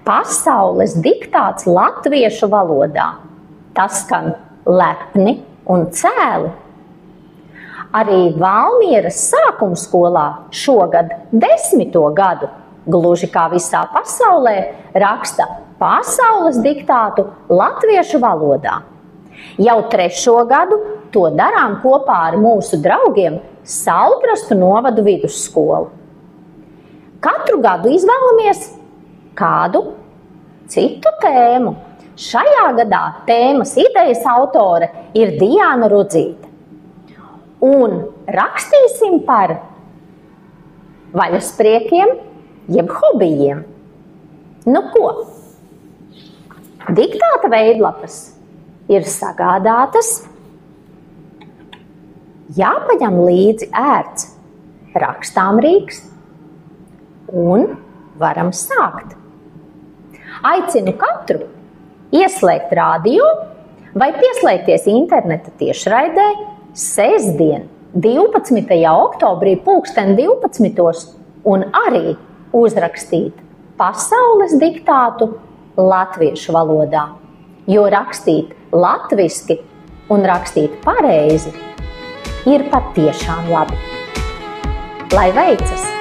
Pasaules diktāts latviešu valodā. Tas skan lepni un cēli. Arī Valmieras sākumskolā šogad 10. gadu, gluži kā visā pasaulē, raksta pasaules diktātu latviešu valodā. Jau 3. gadu to darām kopā ar mūsu draugiem Saulkrastu novadu vidusskolu. Katru gadu izvēlamies kādu citu tēmu. Šajā gadā tēmas idejas autore ir Diāna Rudzīte. Un rakstīsim par vaļaspriekiem jeb hobijiem. Nu ko? Diktāta veidlapas ir sagādātas. Jāpaņem līdzi ērts rakstāmrīks un varam sākt. Aicinu katru ieslēgt radio vai pieslēgties interneta tiešraidē sestdien, 12. oktobrī pulksten 12. un arī uzrakstīt pasaules diktātu latviešu valodā, jo rakstīt latviski un rakstīt pareizi ir patiešām labi. Lai veicas!